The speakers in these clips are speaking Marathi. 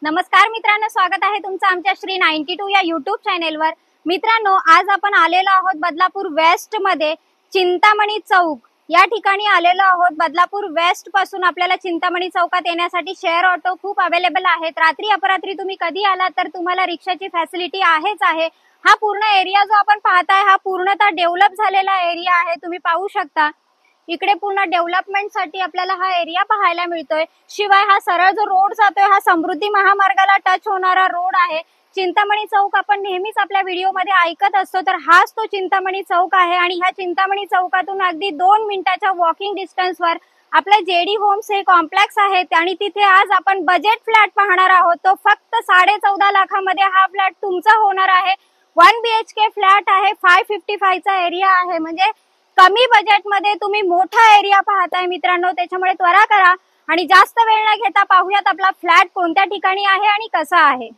नमस्कार मित्रांनो, स्वागत आहे तुमचं आमच्या श्री 92 या युट्यूब चॅनेलवर। मित्रांनो, आज आपण आलेलो आहोत बदलापूर वेस्ट मध्ये चिंतामणी चौक या ठिकाणी आलेलो आहोत। बदलापूर वेस्ट पासून आपल्याला चिंतामणी चौकात येण्यासाठी शेअर ऑटो खूप अवेलेबल आहेत। रात्री अपरात्री तुम्ही कधी आलात तर तुम्हाला रिक्षाची फॅसिलिटी आहेच आहे। हा पूर्ण एरिया जो आपण पाहताय हा पूर्णतः डेव्हलप झालेला एरिया आहे। तुम्ही पाहू शकता इकडे पूर्ण डेव्हलपमेंट साठी आपल्याला हा एरिया पाहायला मिळतोय। शिवाय हा सरळ जो रोड जातोय हा समृद्धी महामार्गाला टच होणारा रोड आहे। चिंतामणी चौक आपण नेहमीच आपल्या व्हिडिओ मध्ये ऐकत असतो, तर हाच तो चिंतामणी चौक आहे। आणि ह्या चिंतामणी चौकातून अगदी 2 मिनिटाच्या वॉकिंग डिस्टन्सवर आपल्या जेडी होम्स हे कॉम्प्लेक्स आहे। आणि तिथे आज आपण बजेट फ्लॅट पाहणार आहोत। तो फक्त 14.5 लाखामध्ये हा फ्लॅट तुमचा होणार आहे। 1 BHK फ्लॅट आहे। 555 चा एरिया आहे, म्हणजे कमी बजेट मध्ये तुम्ही मोठा एरिया पाहताय मित्रांनो। त्याच्यामुळे त्वरा करा आणि जास्त वेळ न घेता पाहूयात आपला फ्लॅट कोणत्या ठिकाणी आहे आणि कसा आहे।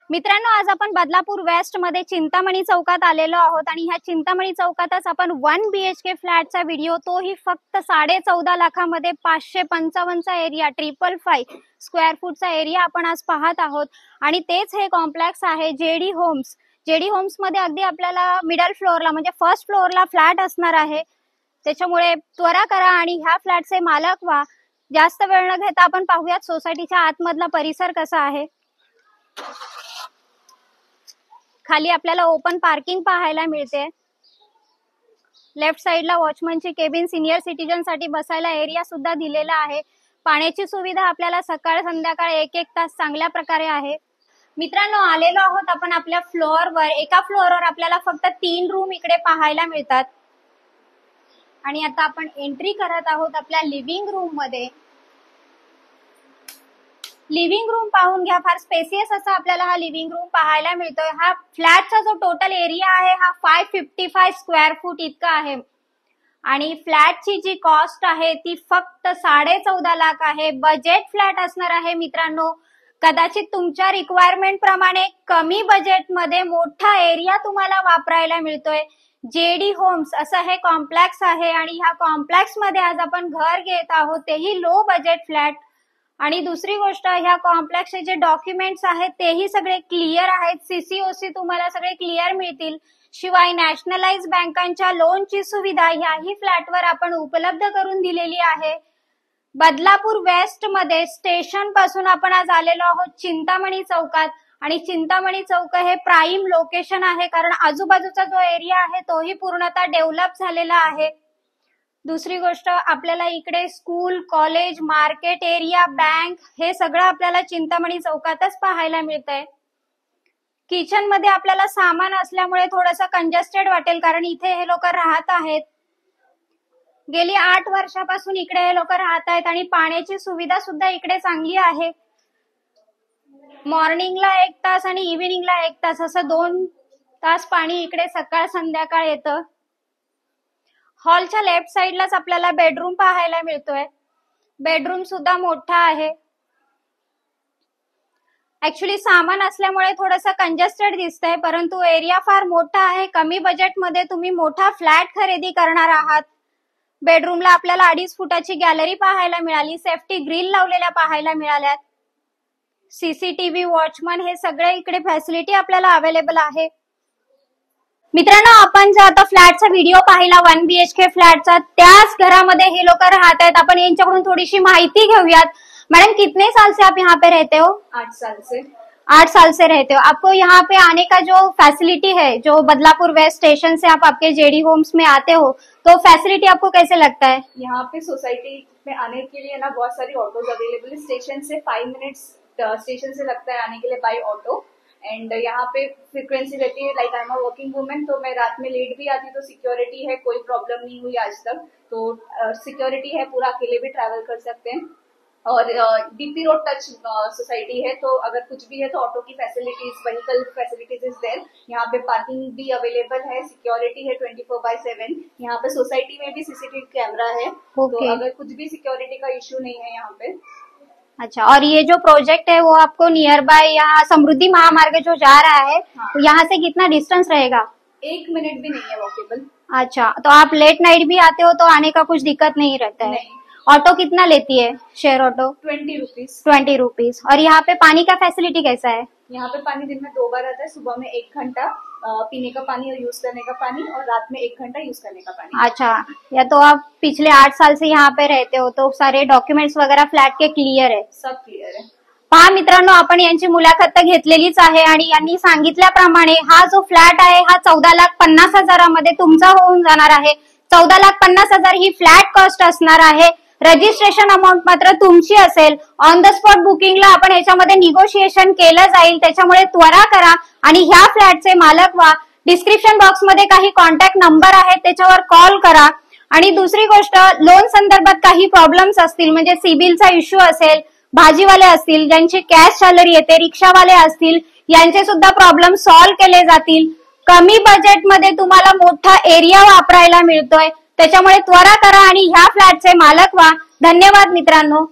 मित्रांनो, आज आपण बदलापूर वेस्ट मध्ये चिंतामणी चौकात आलेलो आहोत आणि ह्या चिंतामणी चौकातच आपण 1 BHK फ्लॅटचा व्हिडिओ, तोही फक्त 14.5 लाखामध्ये 555 चा एरिया, 555 स्क्वेअर फूटचा एरिया आपण आज पाहत आहोत। आणि तेच हे कॉम्प्लेक्स आहे जेडी होम्स। जेडी होम्स मध्ये अगदी आपल्याला मिडल फ्लोअरला म्हणजे फर्स्ट फ्लोअरला फ्लॅट असणार आहे। त्याच्यामुळे त्वरा करा आणि ह्या फ्लॅटचे मालक व्हा। जास्त वेळ न घेता आपण पाहूयात सोसायटीच्या आतमधला परिसर कसा आहे। खाली आपल्याला ओपन पार्किंग पाहायला मिळते। लेफ्ट साइडला वॉचमनची केबिन, सिनियर सिटीजन साठी बसायला एरिया सुद्धा दिलेला आहे। पाण्याची सुविधा आपल्याला सकाळ संध्याकाळ 1-1 तास चांगल्या प्रकारे आहे। मित्रांनो, आलेलो आहोत आपण आपल्या फ्लोअरवर। एका फ्लोअरवर आपल्याला फक्त 3 रूम इकडे पाहायला मिळतात। आणि आता आपण एंट्री करत आहोत आपल्या लिव्हिंग रूम मध्ये। लिव्हिंग रूम पाहून घ्या, फार स्पेसियस असा आपल्याला हा लिव्हिंग रूम पाहायला मिळतोय। हा फ्लॅटचा जो टोटल एरिया आहे हा 555 स्क्वेअर फूट इतका आहे। आणि फ्लॅटची जी कॉस्ट आहे ती फक्त 14.5 लाख आहे। बजेट फ्लॅट असणार आहे मित्रांनो। कदाचित तुमच्या रिक्वायरमेंट प्रमाणे कमी बजेट मध्ये मोठा एरिया तुम्हाला वापरायला मिळतोय। जेडी होम्स असं हे कॉम्प्लेक्स आहे आणि ह्या कॉम्प्लेक्स मध्ये आज आपण घर घेत आहोत, तेही लो बजेट फ्लॅट। आणि दुसरी गोष्ट, ह्या कॉम्प्लेक्सचे जे डॉक्युमेंट्स आहेत तेही सगळे क्लिअर आहेत। CCOC तुम्हाला सगळे क्लिअर मिळतील। शिवाय नॅशनलाइज बँकांच्या लोनची सुविधा ह्याही फ्लॅटवर आपण उपलब्ध करून दिलेली आहे। बदलापूर वेस्ट मध्ये स्टेशन पासून आपण आज आलेलो आहोत चिंतामणी चौकात। आणि चिंतामणी चौक हे प्राईम लोकेशन आहे, कारण आजूबाजूचा जो एरिया आहे तोही पूर्णतः डेव्हलप झालेला आहे। दुसरी गोष्ट, आपल्याला इकडे school, college, market area, bank हे सगळं आपल्याला चिंतामणी चौकातच पाहायला मिळतंय। किचन मध्ये आपल्याला सामान असल्यामुळे थोडंसं कंजेस्टेड वाटेल, कारण इथे हे लोक राहत आहेत। गेली 8 वर्षापासून इकडे हे लोक राहत आहेत आणि पाण्याची सुविधा सुद्धा इकडे चांगली आहे। मॉर्निंगला 1 तास आणि इव्हिनिंगला 1 तास असं 2 तास पाणी इकडे सकाळ संध्याकाळ येतं। हॉलच्या लेफ्ट साइडलाच आपल्याला बेडरूम पाहायला मिळतोय। बेडरूम सुद्धा मोठा आहे। ऍक्च्युली सामान असल्यामुळे थोडंसं कंजेस्टेड दिसतंय, परंतु एरिया फार मोठा आहे। कमी बजेट मध्ये तुम्ही मोठा फ्लॅट खरेदी करणार आहात। बेडरूमला आपल्याला 2.5 फुटाची गॅलरी पाहायला मिळाली। सेफ्टी ग्रिल लावलेल्या पाहायला मिळाल्यात। CCTV, वॉचमन हे सगळे इकडे फॅसिलिटी आपल्याला अवेलेबल आहे। मित्रांनो, आपण जो आता फ्लॅटचा व्हिडिओ पाहिला 1 BHK फ्लॅटचा, त्याच घरामध्ये हे लोक राहत आहेत। आपण यांच्याकडून थोडीशी माहिती घेऊयात। मैडम, कितने साल से आप यहाँ पे रहते हो? 8 साल से। 8 साल से रहते हो। आपको यहाँ पे आने का जो फैसिलिटी है, जो बदलापुर वेस्ट स्टेशन से आप आपके जेडी होम्स में आते हो, तो फैसिलिटी आपको कैसे लगता है? यहाँ पे सोसाइटी में आने के लिए ना बहुत सारी ऑटोज अवेलेबल है। स्टेशन से 5 मिनट्स स्टेशन से लगता है आने के लिए बाय ऑटो। एंड यहाँ पे फ्रिक्वेंसी रहती है, like I am a working women, तो मैं रात में लेट भी आती, तो सिक्योरिटी है, कोई प्रॉब्लम नहीं हुई आज तक। तो सिक्योरिटी है, पूरा अकेले भी ट्रैवल कर सकते हैं। और DP रोड टच सोसाइटी है, तो अगर कुछ भी है तो ऑटो की facilities, vehicle facilities is there. यहाँ पे पार्किंग भी अवेलेबल है, सिक्योरिटी है 24/7। यहाँ पे सोसाइटी में भी CCTV कैमरा है। तो अगर कुछ भी सिक्योरिटी का इश्यू नहीं है यहाँ पे। अच्छा, और ये जो प्रोजेक्ट है वो आपको नियर बाय यहाँ समृद्धि महामार्ग जो जा रहा है, तो यहाँ से कितना डिस्टेंस रहेगा? 1 मिनट भी नहीं है वॉकेबल। अच्छा, तो आप लेट नाइट भी आते हो तो आने का कुछ दिक्कत नहीं रहता है? नहीं। ऑटो कितना लेती है शेयर ऑटो? 20 रुपीज। 20 रुपीज। और यहाँ पे पानी का फैसिलिटी कैसा है? यहाँ पे पानी दिन में 2 बार आता है, सुबह में 1 घंटा पीने का पानी और यूज करने का पानी, और रात में 1 घंटा यूज करने का पानी। अच्छा, या तो आप पिछले 8 साल से यहाँ पे रहते हो, तो सारे डॉक्युमेंट्स वगैरह फ्लॅट के क्लिअर आहे? सब क्लिअर आहे। पहा मित्रांनो, आपण यांची मुलाखत तर घेतलेलीच आहे आणि यांनी सांगितल्याप्रमाणे हा जो फ्लॅट आहे हा 14,50,000 तुमचा होऊन जाणार आहे। 14,50,000 ही फ्लॅट कॉस्ट असणार आहे। रजिस्ट्रेशन अमाउंट मात्र तुमची असेल। ऑन द स्पॉट बुकिंगला आपण याच्यामध्ये निगोशिएशन केलं जाईल, त्याच्यामुळे त्वरा करा आणि ह्या फ्लॅटचे मालक व्हा। डिस्क्रिप्शन बॉक्समध्ये काही कॉन्टॅक्ट नंबर आहेत, त्याच्यावर कॉल करा। आणि दुसरी गोष्ट, लोन संदर्भात काही प्रॉब्लेम्स असतील, म्हणजे सिबिलचा इश्यू असेल, भाजीवाले असतील, ज्यांची कॅश सॅलरी येते, रिक्षावाले असतील, यांचे सुद्धा प्रॉब्लेम सॉल्व्ह केले जातील। कमी बजेटमध्ये तुम्हाला मोठा एरिया वापरायला मिळतोय, त्याच्यामुळे त्वरा करा आणि ह्या फ्लॅटचे मालक व्हा। धन्यवाद मित्रांनो।